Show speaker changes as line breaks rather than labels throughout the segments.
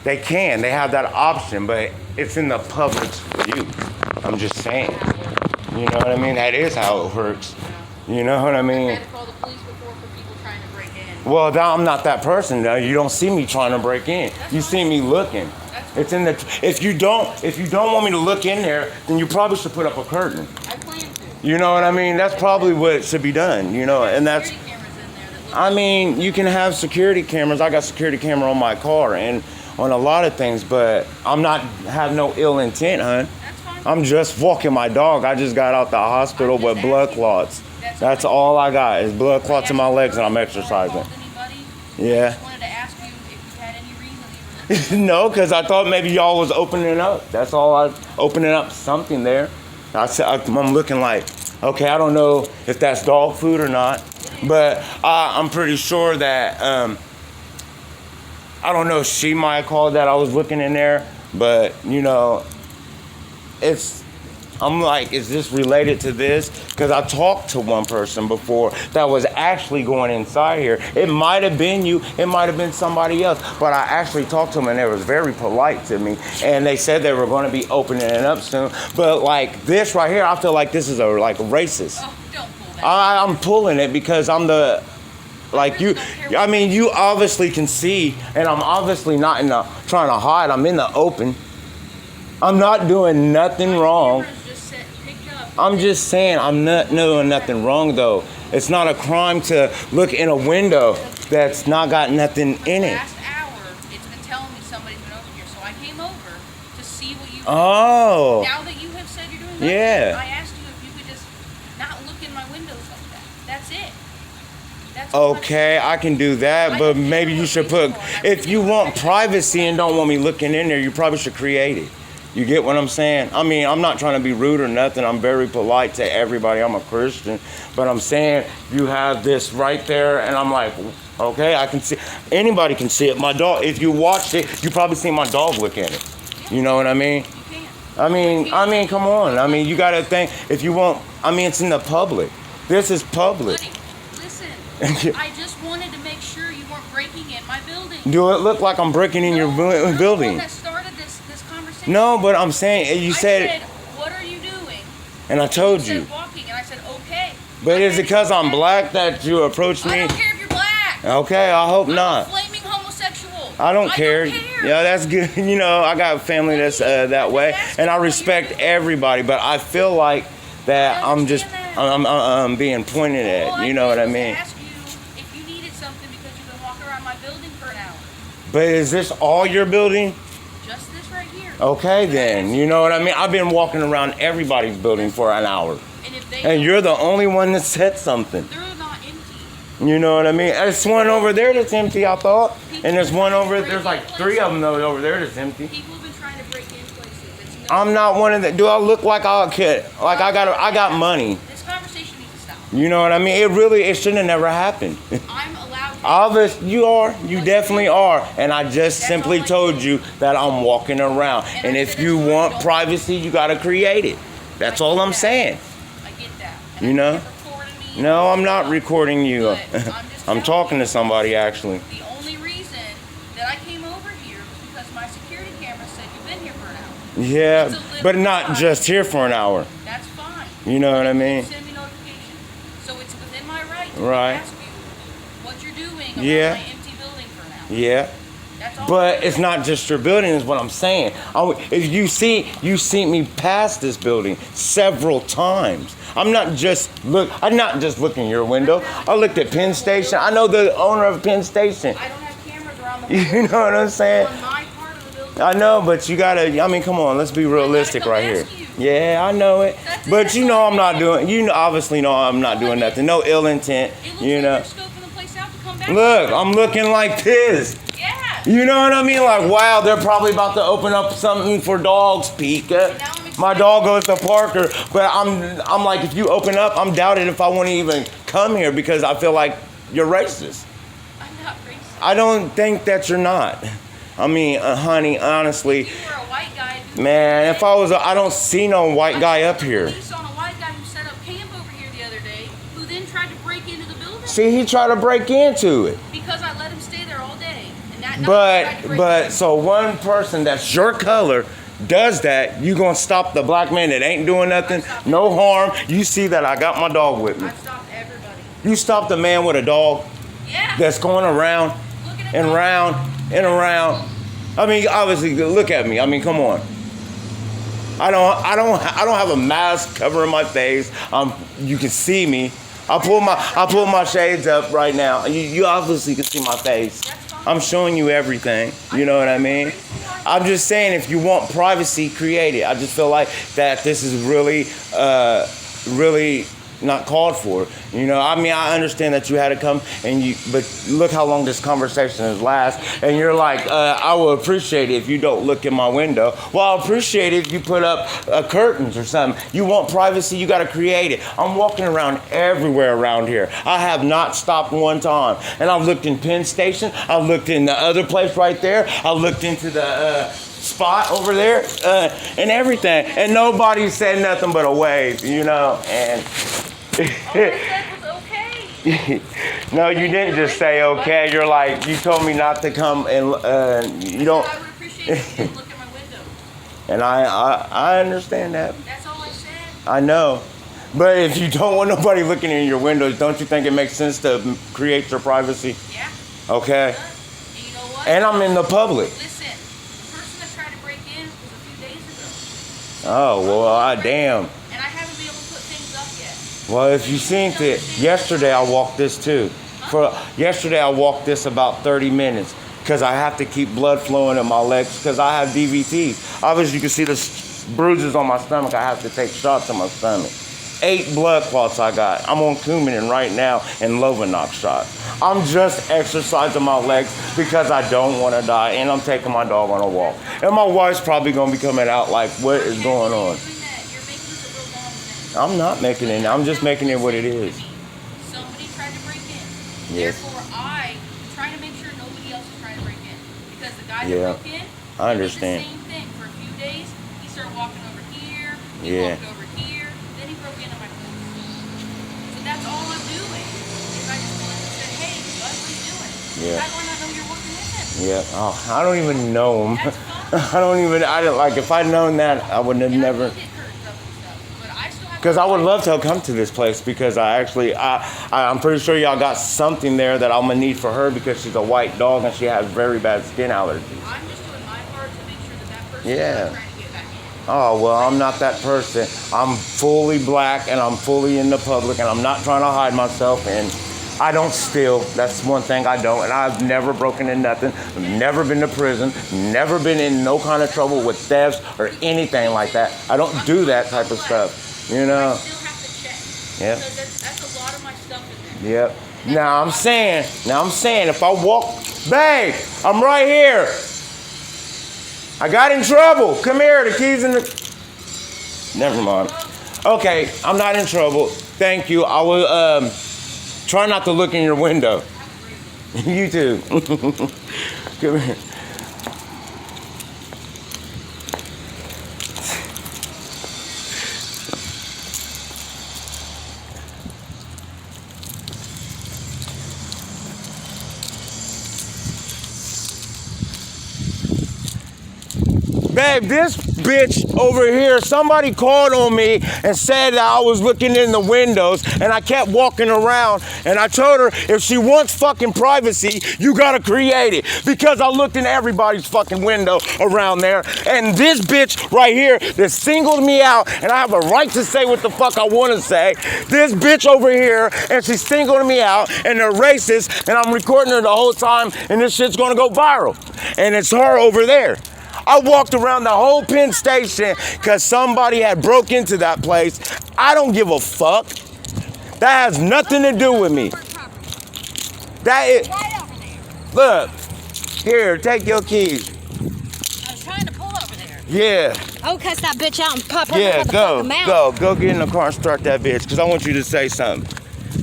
They can. They have that option, but it's in the public's view. I'm just saying. You know what I mean? That is how it works. You know what I mean?
I've had to call the police before for people trying to break in.
Well, I'm not that person. Though. You don't see me trying to break in. You see me looking. It's in the. If you don't want me to look in there, then you probably should put up a curtain.
I plan to.
You know what I mean? That's probably what should be done. You know, and that's.
Security cameras in there that look
I mean, you can have security cameras. I got security camera on my car and on a lot of things, but I'm not have no ill intent, hun.
That's fine.
I'm just walking my dog. I just got out the hospital with blood clots. That's all I got is blood clots in my legs, and I'm exercising. Yeah.
I just wanted to ask you if you had any reason even.
No, because I thought maybe y'all was opening up. That's all. I opening up something there. I'm looking like, okay, I don't know if that's dog food or not, but I'm pretty sure that I don't know. She might have called that I was looking in there, but you know, I'm like, is this related to this? Because I talked to one person before that was actually going inside here. It might have been you. It might have been somebody else. But I actually talked to them, and they was very polite to me. And they said they were going to be opening it up soon. But like this right here, I feel like this is like racist.
Oh, don't pull that.
I'm pulling it because I'm the... Like you, I mean, you obviously can see, and I'm obviously not trying to hide. I'm in the open. I'm not doing nothing wrong. I'm just saying I'm not doing nothing wrong, though. It's not a crime to look in a window that's not got nothing in it.
Last hour, it's been telling me somebody's been over here, so I came over to see what you.
Oh.
Now that you have said you're doing that,
Yeah.
I asked you if you could just not look in my windows like that. That's it. That's all
Okay, I can do that, but maybe you should put, if you want privacy and don't want me looking in there, you probably should create it. You get what I'm saying? I mean, I'm not trying to be rude or nothing. I'm very polite to everybody. I'm a Christian. But I'm saying you have this right there, and I'm like, okay, I can see. Anybody can see it. My dog, if you watched it, you probably seen my dog look at it. You know what I mean? I mean, come on. I mean, you got to think, if you want, I mean, it's in the public. This is public.
Buddy, listen, I just wanted to make sure you weren't breaking in my building.
Do it look like I'm breaking in your building?
That started this conversation.
No, but I'm saying, you said,
what are you doing?
and I told
You
you.
said walking, and I said, okay.
But is it because I'm black that you approached
I
me?
don't care if you're black.
Okay, I hope
I'm
not.
a flaming homosexual.
I don't care. Yeah, that's good. You know, I got family that's that way, and I respect everybody. But I feel like that I'm being pointed at. You know what I mean?
Ask you if you needed something because you've been walking around my building for an hour.
But is this all your building?
Just this right here.
Okay, then. You know what I mean? I've been walking around everybody's building for an hour, and you're the only one that said something.
They're not empty.
You know what I mean? There's one over there that's empty, I thought. And there's one over, there's like 3 of them over there that's empty.
People have been trying to break in places.
I'm not one of the, do I look like I got money?
This conversation needs to stop.
You know what I mean? It shouldn't have never happened.
I'm allowed to.
Obvious, you definitely are. And I just simply told you that I'm walking around. And if you want privacy, you got to create it. That's all I'm saying.
I get that.
You know? No, I'm not recording you. I'm talking to somebody, actually.
The only reason that I came over here was because my security camera said you've been here for an hour.
Yeah, but not just here for an hour.
That's fine.
You know what I mean?
Send me notification. So it's within my right to
Right.
ask you what you're doing about
Yeah.
my empty building for an hour.
Yeah.
That's all.
But it's not just your building, is what I'm saying. If you see me past this building several times. I'm not just looking your window. I looked at Penn Station. I know the owner of Penn Station.
I don't have cameras around the
You know what I'm saying?
on my part of the building.
I know, but you gotta. I mean, come on. Let's be realistic right here. Yeah, I know it. But you know, I'm not doing. You obviously know I'm not doing nothing. No ill intent. You know. Look, I'm looking like this.
Yeah.
You know what I mean? Like, wow, they're probably about to open up something for dogs, Pika. My dog goes to Parker, but I'm like, if you open up, I'm doubted if I want to even come here because I feel like you're racist.
I'm not racist.
I don't think that you're not. I mean, honey, honestly.
If you were a white guy.
Man, if I was, I don't see no white guy up here.
Police on a white guy who set up camp over here the other day, who then tried to break into the building.
See, he tried to break into it.
Because I let him stay there all day, and
But so one person that's your color does that, you gonna stop the black man that ain't doing nothing, no harm. You see that I got my dog with me.
I've stopped everybody.
You stopped a man with a dog
Yeah.
that's going around
Looking at
and
me.
round and around. I mean, obviously, look at me. I mean, come on. I don't have a mask covering my face. You can see me. I pull my shades up right now. You obviously can see my face. I'm showing you everything. You know what I mean? I'm just saying, if you want privacy, create it. I just feel like that this is really, really not called for. You know, I mean, I understand that you had to come but look how long this conversation has lasted. And you're like, I will appreciate it if you don't look in my window. Well, I'll appreciate it if you put up curtains or something. You want privacy, you got to create it. I'm walking around everywhere around here. I have not stopped one time. And I've looked in Penn Station. I've looked in the other place right there. I looked into the spot over there and everything. And nobody said nothing but a wave, you know. And
All I said was okay.
no, you didn't just say okay. You're like, you told me not to come and you don't.
I would appreciate if you didn't look at my window.
And I understand that.
That's all I said.
I know. But if you don't want nobody looking in your windows, don't you think it makes sense to create your privacy?
Yeah.
Okay.
And you know what?
And I'm in the public.
Listen, the person that tried to break in was a few days ago.
Oh, well, damn.
And I haven't been able to put things up yet.
Well, if you seen it, yesterday I walked this too. Yesterday I walked this about 30 minutes because I have to keep blood flowing in my legs because I have DVTs. Obviously, you can see the bruises on my stomach. I have to take shots in my stomach. 8 blood clots I got. I'm on Coumadin right now and Lovenox shots. I'm just exercising my legs because I don't want to die, and I'm taking my dog on a walk. And my wife's probably going to be coming out like, what is going on?
You're making this a real long thing.
I'm not making it. I'm just making it what it is.
Somebody tried to break in.
Yes.
Therefore, I'm trying to make sure nobody else is trying to break in. Because the guy
Yeah.
that broke in,
I understand.
He did the same thing for a few days. He started walking over here. He
Yeah.
walked over here. Then he broke into my place. So that's all I'm doing. Is I just wanted to say, hey, what are you doing?
Yeah.
How do I not know you're working with him?
Yeah. Oh, I don't even know him.
That's fine.
I don't like, if I'd known that, I would have
And I
never.
will get curtains up and stuff. But I still have
Because I would love to come to this place because I'm pretty sure y'all got something there that I'm gonna need for her because she's a white dog and she has very bad skin allergies.
I'm just doing my part to make sure that person
Yeah.
is not trying to get back in.
Oh, well, I'm not that person. I'm fully black and I'm fully in the public and I'm not trying to hide myself and I don't steal. That's one thing I don't. And I've never broken in nothing. I've never been to prison. Never been in no kind of trouble with thefts or anything like that. I don't do that type of stuff. You
I
know?
still have to check.
Yeah.
Because that's a lot of my stuff in there.
Yep. Now I'm saying if I walk, babe, I'm right here. I got in trouble. Come here, the keys in the. Never mind. Okay, I'm not in trouble. Thank you. I will try not to look in your window. You too. Come here. Babe, this bitch over here, somebody called on me and said that I was looking in the windows and I kept walking around and I told her if she wants fucking privacy, you gotta create it because I looked in everybody's fucking window around there and this bitch right here that singled me out and I have a right to say what the fuck I wanna say, this bitch over here and she's singling me out and they're racist and I'm recording her the whole time and this shit's gonna go viral and it's her over there. I walked around the whole Penn Station because somebody had broke into that place. I don't give a fuck. That has nothing to do with me. That is,
Right over there.
look, here, take your keys.
I was trying to pull over there.
Yeah,
Oh, cuss that bitch out and pop her
yeah, go,
motherfucking mouth.
go get in the car and start that bitch because I want you to say something.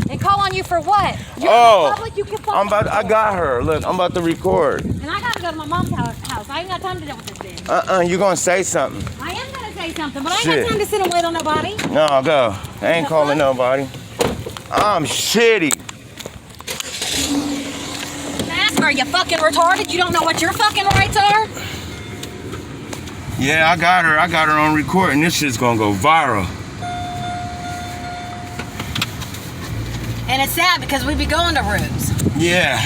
And call on you for what? You're
Oh,
in the public, you can fuck
I got her. Look, I'm about to record.
And I gotta go to my mom's house. I ain't got time to deal with this bitch.
You gonna say something.
I am gonna say something, but I ain't
Shit.
got time to sit and wait on nobody.
No, go. I ain't calling nobody. I'm shitty.
Ask her. Are you fucking retarded? You don't know what your fucking rights are?
Yeah, I got her on record, and this shit's gonna go viral.
And it's sad because we be going to rooms.
Yeah.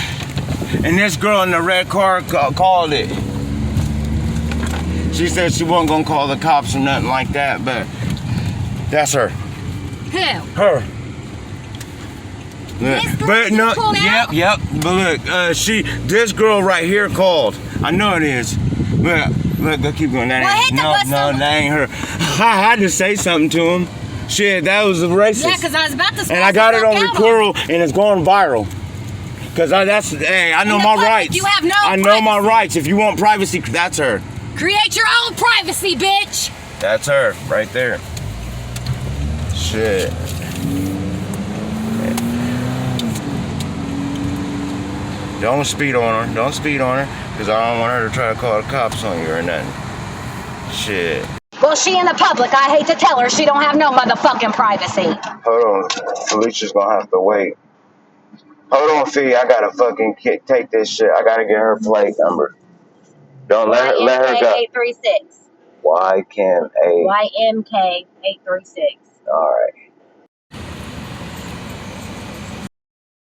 And this girl in the red car called it. She said she wasn't gonna call the cops or nothing like that, but that's her.
Who?
Her. Look,
This girl
but no,
you pulled out?
yep. But look, this girl right here called. I know it is. Look, go keep going. That
Well,
ain't,
hit the bus
no,
over.
that ain't her. I had to say something to him. Shit, that was racist.
Yeah, because I was about to
And I got it on record, and it's going viral. Cause I know
In the
my
public,
rights.
you have no
I know my
privacy.
rights. If you want privacy, that's her.
Create your own privacy, bitch.
That's her right there. Shit. Don't speed on her. Don't speed on her, cause I don't want her to try to call the cops on you or nothing. Shit.
Well, she in the public. I hate to tell her she don't have no motherfucking privacy.
Hold on. Felicia's gonna have to wait. Hold on, Fee. I gotta fucking take this shit. I gotta get her plate number. Don't let her go.
836.
YMK.
YMK 836.
All right.